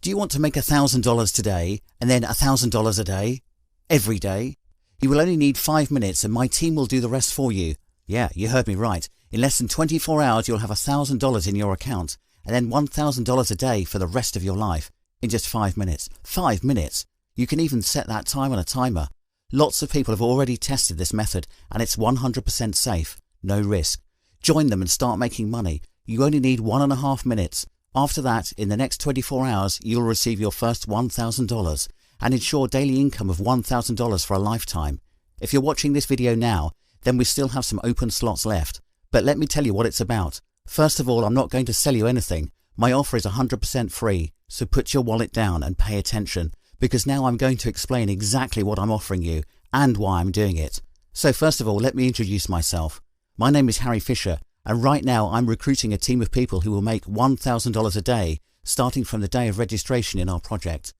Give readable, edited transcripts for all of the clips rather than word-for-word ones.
Do you want to make $1,000 today and then $1,000 a day? Every day? You will only need 5 minutes and my team will do the rest for you. Yeah, you heard me right. In less than 24 hours you'll have $1,000 in your account and then $1,000 a day for the rest of your life in just 5 minutes. 5 minutes! You can even set that time on a timer. Lots of people have already tested this method and it's 100% safe. No risk. Join them and start making money. You only need 1.5 minutes. After that, in the next 24 hours, you'll receive your first $1,000 and ensure daily income of $1,000 for a lifetime. If you're watching this video now, then we still have some open slots left. But let me tell you what it's about. First of all, I'm not going to sell you anything. My offer is 100% free, so put your wallet down and pay attention, because now I'm going to explain exactly what I'm offering you and why I'm doing it. So first of all, let me introduce myself. My name is Harry Fisher, and right now I'm recruiting a team of people who will make $1,000 a day, starting from the day of registration in our project.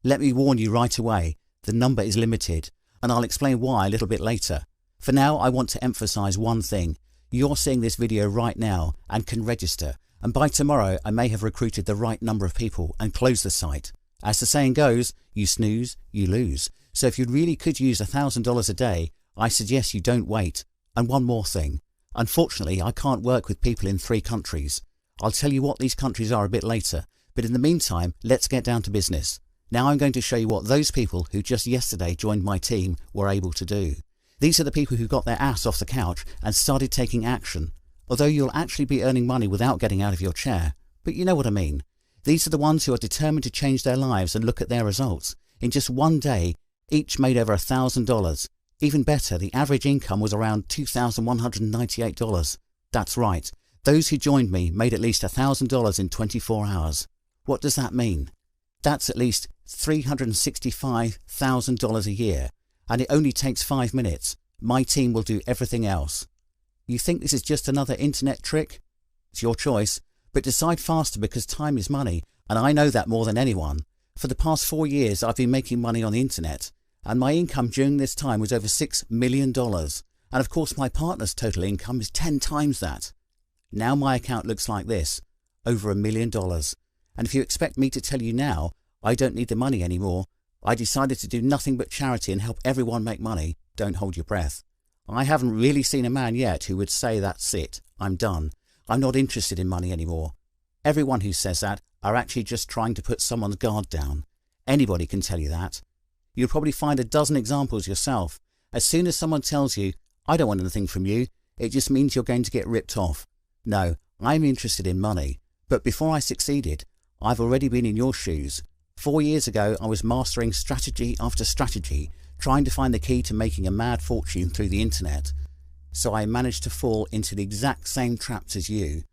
Let me warn you right away, the number is limited, and I'll explain why a little bit later. For now, I want to emphasize one thing. You're seeing this video right now and can register, and by tomorrow I may have recruited the right number of people and closed the site. As the saying goes, you snooze, you lose. So if you really could use $1,000 a day, I suggest you don't wait. And one more thing. Unfortunately, I can't work with people in 3 countries. I'll tell you what these countries are a bit later, but in the meantime, let's get down to business. Now I'm going to show you what those people who just yesterday joined my team were able to do. These are the people who got their ass off the couch and started taking action. Although you'll actually be earning money without getting out of your chair, but you know what I mean. These are the ones who are determined to change their lives and look at their results. In just one day, each made over $1,000. Even better, the average income was around $2,198. That's right, those who joined me made at least $1,000 in 24 hours. What does that mean? That's at least $365,000 a year, and it only takes 5 minutes. My team will do everything else. You think this is just another internet trick? It's your choice, but decide faster because time is money, and I know that more than anyone. For the past 4 years I've been making money on the internet, and my income during this time was over $6 million. And of course my partner's total income is 10 times that. Now my account looks like this, over $1 million. And if you expect me to tell you now, I don't need the money anymore. I decided to do nothing but charity and help everyone make money. Don't hold your breath. I haven't really seen a man yet who would say that's it, I'm done. I'm not interested in money anymore. Everyone who says that are actually just trying to put someone's guard down. Anybody can tell you that. You'll probably find a dozen examples yourself. As soon as someone tells you, I don't want anything from you, it just means you're going to get ripped off. No, I'm interested in money. But before I succeeded, I've already been in your shoes. 4 years ago, I was mastering strategy after strategy, trying to find the key to making a mad fortune through the internet. So I managed to fall into the exact same traps as you.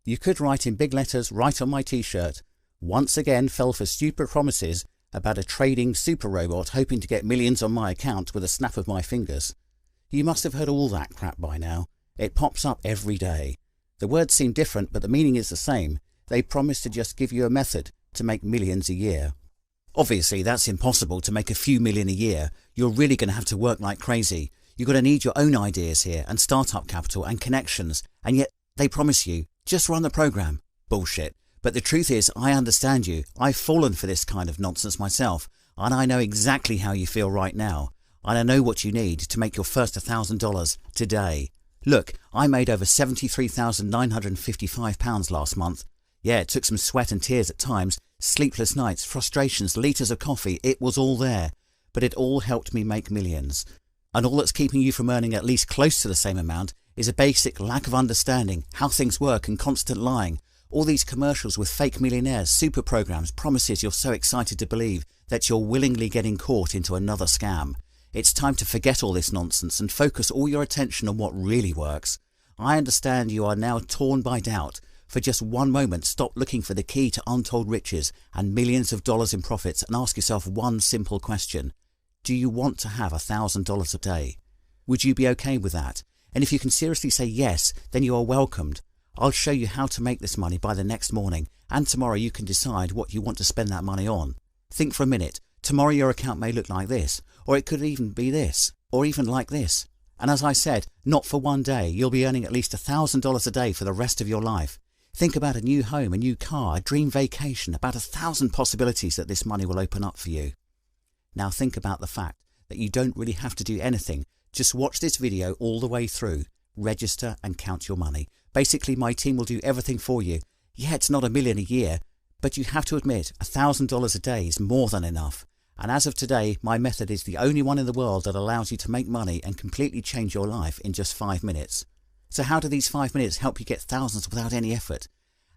You could write in big letters right on my t-shirt, once again fell for stupid promises about a trading super robot hoping to get millions on my account with a snap of my fingers. You must have heard all that crap by now. It pops up every day. The words seem different, but the meaning is the same. They promise to just give you a method to make millions a year. Obviously, that's impossible to make a few million a year. You're really going to have to work like crazy. You're going to need your own ideas here and startup capital and connections, and yet they promise you, just run the program. Bullshit. But the truth is, I understand you. I've fallen for this kind of nonsense myself, and I know exactly how you feel right now. And I know what you need to make your first $1,000 today. Look, I made over £73,955 last month. Yeah, it took some sweat and tears at times, sleepless nights, frustrations, litres of coffee, it was all there. But it all helped me make millions. And all that's keeping you from earning at least close to the same amount is a basic lack of understanding how things work and constant lying. All these commercials with fake millionaires, super programs, promises you're so excited to believe that you're willingly getting caught into another scam. It's time to forget all this nonsense and focus all your attention on what really works. I understand you are now torn by doubt. For just one moment, stop looking for the key to untold riches and millions of dollars in profits and ask yourself one simple question. Do you want to have $1,000 a day? Would you be okay with that? And if you can seriously say yes, then you are welcomed. I'll show you how to make this money by the next morning, and tomorrow you can decide what you want to spend that money on. Think for a minute. Tomorrow your account may look like this, or it could even be this, or even like this. And as I said, not for one day. You'll be earning at least $1,000 a day for the rest of your life. Think about a new home, a new car, a dream vacation, about 1,000 possibilities that this money will open up for you. Now think about the fact that you don't really have to do anything. Just watch this video all the way through, register and count your money. Basically, my team will do everything for you. Yeah, it's not $1 million a year, but you have to admit $1,000 a day is more than enough. And as of today, my method is the only one in the world that allows you to make money and completely change your life in just 5 minutes. So how do these 5 minutes help you get thousands without any effort?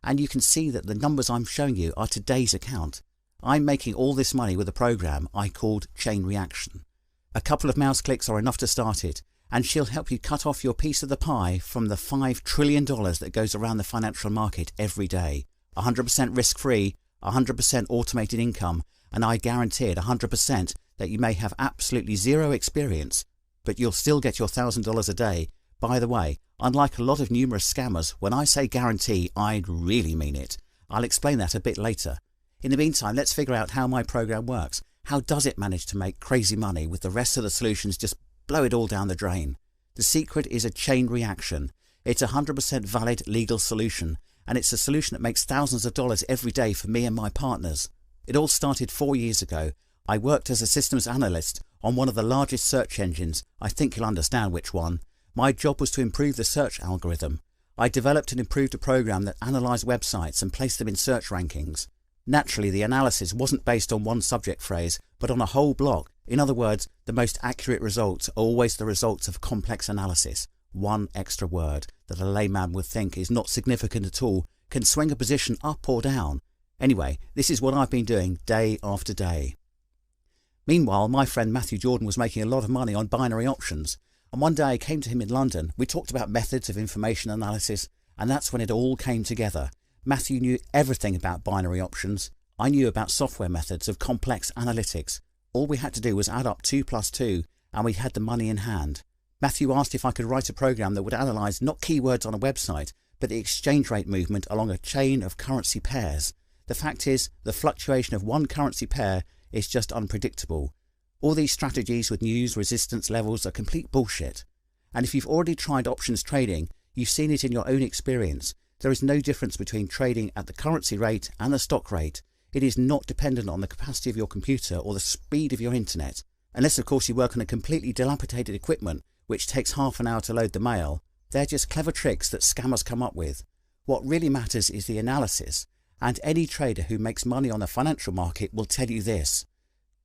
And you can see that the numbers I'm showing you are today's account. I'm making all this money with a program I called Chain Reaction. A couple of mouse clicks are enough to start it, and she'll help you cut off your piece of the pie from the $5 trillion that goes around the financial market every day. 100% risk-free, 100% automated income, and I guaranteed 100% that you may have absolutely zero experience, but you'll still get your $1,000 a day. By the way, unlike a lot of numerous scammers, when I say guarantee, I really mean it. I'll explain that a bit later. In the meantime, let's figure out how my program works. How does it manage to make crazy money with the rest of the solutions just blow it all down the drain? The secret is a chain reaction. It's a 100% valid legal solution, and it's a solution that makes thousands of dollars every day for me and my partners. It all started 4 years ago. I worked as a systems analyst on one of the largest search engines. I think you'll understand which one. My job was to improve the search algorithm. I developed and improved a program that analysed websites and placed them in search rankings. Naturally, the analysis wasn't based on one subject phrase, but on a whole block. In other words, the most accurate results are always the results of complex analysis. One extra word that a layman would think is not significant at all can swing a position up or down. Anyway, this is what I've been doing day after day. Meanwhile, my friend Matthew Jordan was making a lot of money on binary options. And one day I came to him in London. We talked about methods of information analysis, and that's when it all came together. Matthew knew everything about binary options. I knew about software methods of complex analytics. All we had to do was add up 2 plus 2, and we had the money in hand. Matthew asked if I could write a program that would analyse not keywords on a website, but the exchange rate movement along a chain of currency pairs. The fact is, the fluctuation of one currency pair is just unpredictable. All these strategies with news resistance levels are complete bullshit. And if you've already tried options trading, you've seen it in your own experience. There is no difference between trading at the currency rate and the stock rate. It is not dependent on the capacity of your computer or the speed of your internet. Unless of course you work on a completely dilapidated equipment which takes half an hour to load the mail. They're just clever tricks that scammers come up with. What really matters is the analysis. And any trader who makes money on the financial market will tell you this.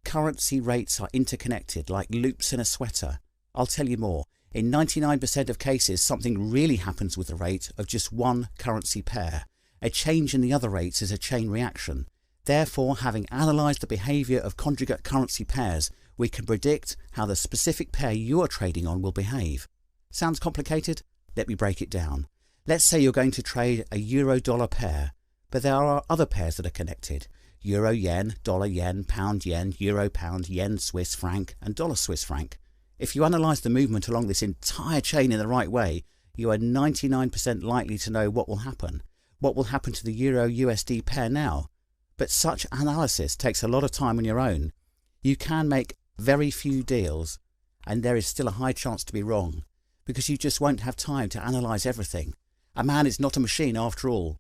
Currency rates are interconnected like loops in a sweater. I'll tell you more. In 99% of cases, something really happens with the rate of just one currency pair. A change in the other rates is a chain reaction. Therefore, having analysed the behaviour of conjugate currency pairs, we can predict how the specific pair you are trading on will behave. Sounds complicated? Let me break it down. Let's say you're going to trade a euro-dollar pair, but there are other pairs that are connected. Euro-yen, dollar-yen, pound-yen, euro-pound, yen-Swiss franc and dollar-Swiss franc. If you analyse the movement along this entire chain in the right way, you are 99% likely to know what will happen. What will happen to the Euro-USD pair now? But such analysis takes a lot of time on your own. You can make very few deals, and there is still a high chance to be wrong, because you just won't have time to analyse everything. A man is not a machine after all.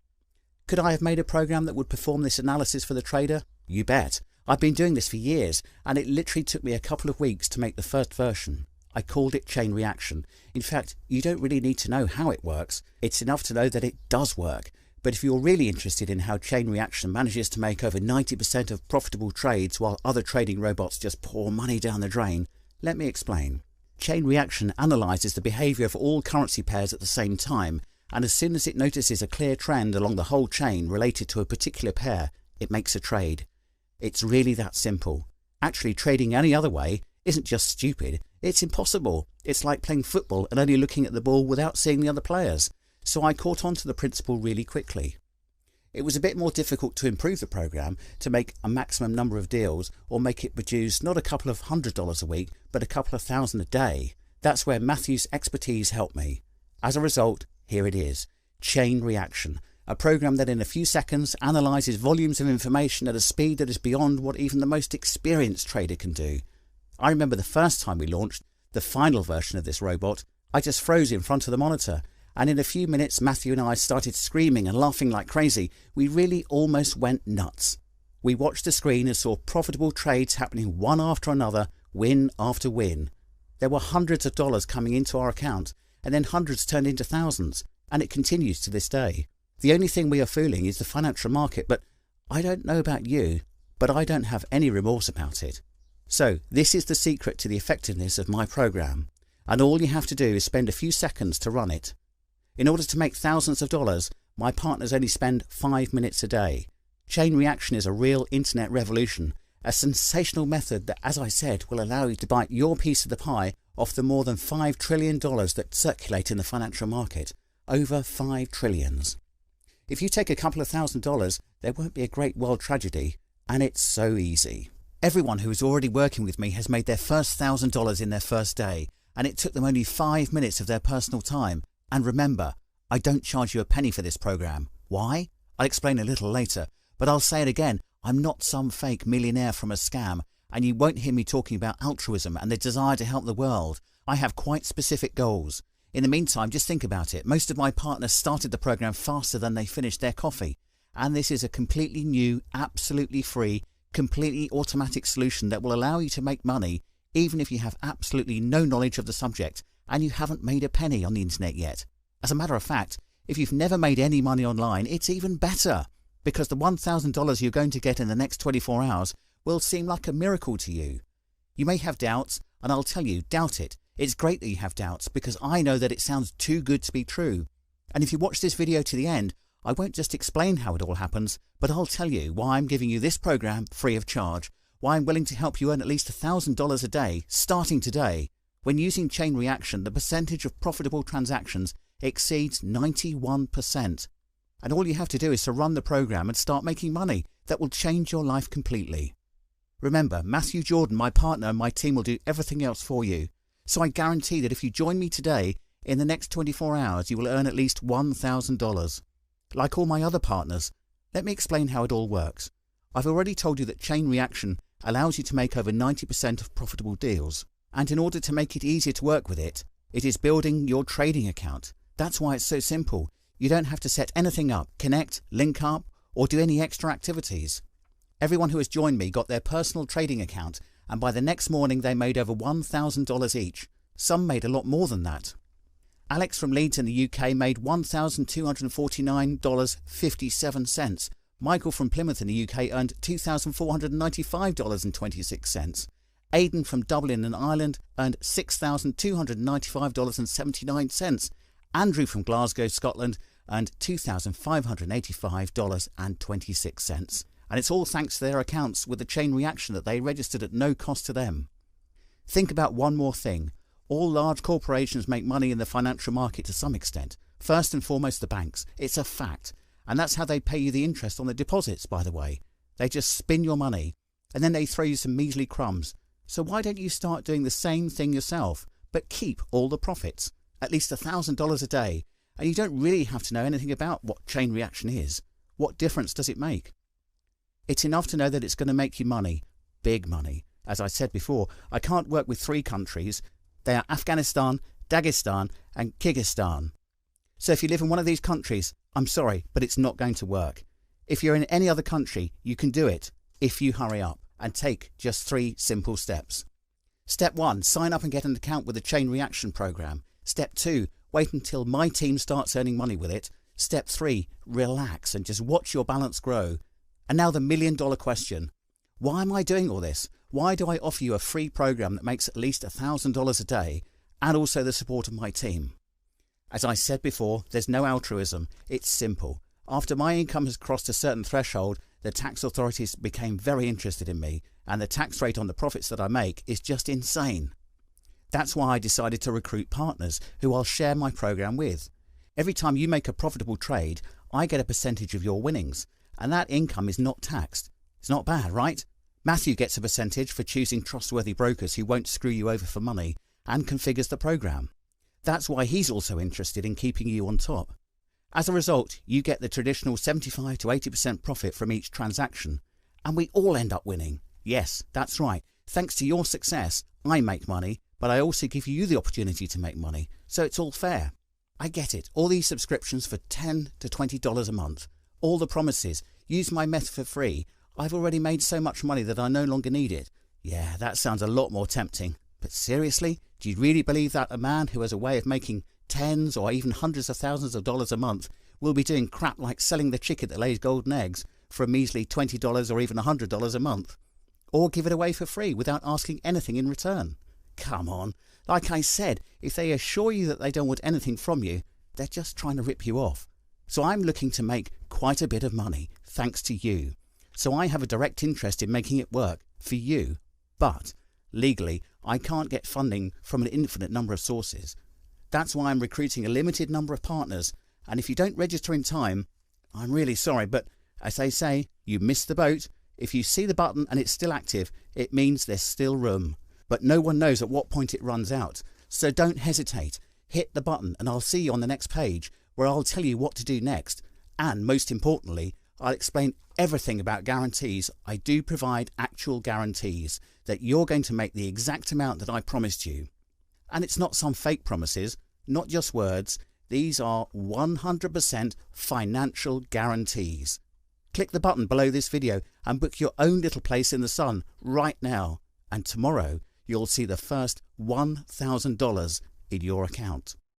Could I have made a program that would perform this analysis for the trader? You bet. I've been doing this for years, and it literally took me a couple of weeks to make the first version. I called it Chain Reaction. In fact, you don't really need to know how it works. It's enough to know that it does work. But if you're really interested in how Chain Reaction manages to make over 90% of profitable trades while other trading robots just pour money down the drain, let me explain. Chain Reaction analyses the behaviour of all currency pairs at the same time, and as soon as it notices a clear trend along the whole chain related to a particular pair, it makes a trade. It's really that simple. Actually, trading any other way isn't just stupid, it's impossible. It's like playing football and only looking at the ball without seeing the other players. So I caught on to the principle really quickly. It was a bit more difficult to improve the program to make a maximum number of deals or make it produce not a couple of $100 a week, but a couple of thousand a day. That's where Matthew's expertise helped me. As a result, here it is, Chain Reaction, a program that in a few seconds analyses volumes of information at a speed that is beyond what even the most experienced trader can do. I remember the first time we launched the final version of this robot, I just froze in front of the monitor, and in a few minutes Matthew and I started screaming and laughing like crazy. We really almost went nuts. We watched the screen and saw profitable trades happening one after another, win after win. There were hundreds of dollars coming into our account, and then hundreds turned into thousands, and it continues to this day. The only thing we are fooling is the financial market, but I don't know about you, but I don't have any remorse about it. So this is the secret to the effectiveness of my program, and all you have to do is spend a few seconds to run it. In order to make thousands of dollars, my partners only spend 5 minutes a day. Chain reaction is a real internet revolution, a sensational method that, as I said, will allow you to bite your piece of the pie off the more than $5 trillion that circulate in the financial market. Over 5 trillions. If you take a couple of $1,000s, there won't be a great world tragedy, and it's so easy. Everyone who is already working with me has made their first $1,000 in their first day, and it took them only 5 minutes of their personal time. And remember, I don't charge you a penny for this program. Why? I'll explain a little later, but I'll say it again, I'm not some fake millionaire from a scam, and you won't hear me talking about altruism and the desire to help the world. I have quite specific goals. In the meantime, just think about it. Most of my partners started the program faster than they finished their coffee, and this is a completely new, absolutely free, completely automatic solution that will allow you to make money even if you have absolutely no knowledge of the subject and you haven't made a penny on the internet yet. As a matter of fact, if you've never made any money online, it's even better, because the $1,000 you're going to get in the next 24 hours will seem like a miracle to you. You may have doubts, and I'll tell you, doubt it. It's great that you have doubts, because I know that it sounds too good to be true. And if you watch this video to the end, I won't just explain how it all happens, but I'll tell you why I'm giving you this program free of charge, why I'm willing to help you earn at least $1,000 a day, starting today. When using chain reaction, the percentage of profitable transactions exceeds 91%. And all you have to do is to run the program and start making money that will change your life completely. Remember, Matthew Jordan, my partner, and my team will do everything else for you. So I guarantee that if you join me today, in the next 24 hours you will earn at least $1,000. Like all my other partners, let me explain how it all works. I've already told you that chain reaction allows you to make over 90% of profitable deals. And in order to make it easier to work with it, it is building your trading account. That's why it's so simple. You don't have to set anything up, connect, link up, or do any extra activities. Everyone who has joined me got their personal trading account, and by the next morning they made over $1,000 each. Some made a lot more than that. Alex from Leeds in the UK made $1,249.57. Michael from Plymouth in the UK earned $2,495.26. Aidan from Dublin in Ireland earned $6,295.79. Andrew from Glasgow, Scotland earned $2,585.26. And it's all thanks to their accounts with the chain reaction that they registered at no cost to them. Think about one more thing. All large corporations make money in the financial market to some extent. First and foremost the banks. It's a fact. And that's how they pay you the interest on the deposits, by the way. They just spin your money, and then they throw you some measly crumbs. So why don't you start doing the same thing yourself, but keep all the profits? At least $1,000 a day. And you don't really have to know anything about what chain reaction is. What difference does it make? It's enough to know that it's going to make you money. Big money. As I said before, I can't work with 3 countries. They are Afghanistan, Dagestan and Kyrgyzstan. So if you live in one of these countries, I'm sorry, but it's not going to work. If you're in any other country, you can do it if you hurry up and take just 3 simple steps. Step 1, sign up and get an account with the Chain Reaction program. Step 2, wait until my team starts earning money with it. Step 3, relax and just watch your balance grow. And now the $1 million question. Why am I doing all this? Why do I offer you a free program that makes at least $1,000 a day and also the support of my team? As I said before, there's no altruism. It's simple. After my income has crossed a certain threshold, the tax authorities became very interested in me, and the tax rate on the profits that I make is just insane. That's why I decided to recruit partners who I'll share my program with. Every time you make a profitable trade, I get a percentage of your winnings, and that income is not taxed. It's not bad, right? Matthew gets a percentage for choosing trustworthy brokers who won't screw you over for money and configures the program. That's why he's also interested in keeping you on top. As a result, you get the traditional 75 to 80% profit from each transaction, and we all end up winning. Yes, that's right. Thanks to your success, I make money, but I also give you the opportunity to make money, so it's all fair. I get it. All these subscriptions for $10 to $20 a month. All the promises. Use my method for free. I've already made so much money that I no longer need it. Yeah, that sounds a lot more tempting. But seriously, do you really believe that a man who has a way of making tens or even hundreds of thousands of dollars a month will be doing crap like selling the chicken that lays golden eggs for a measly $20 or even $100 a month? Or give it away for free without asking anything in return? Come on. Like I said, if they assure you that they don't want anything from you, they're just trying to rip you off. So I'm looking to make quite a bit of money, thanks to you. So I have a direct interest in making it work for you. But legally, I can't get funding from an infinite number of sources. That's why I'm recruiting a limited number of partners. And if you don't register in time, I'm really sorry, but as they say, you missed the boat. If you see the button and it's still active, it means there's still room. But no one knows at what point it runs out. So don't hesitate. Hit the button and I'll see you on the next page, where I'll tell you what to do next. And most importantly, I'll explain everything about guarantees. I do provide actual guarantees that you're going to make the exact amount that I promised you. And it's not some fake promises, not just words. These are 100% financial guarantees. Click the button below this video and book your own little place in the sun right now. And tomorrow you'll see the first $1,000 in your account.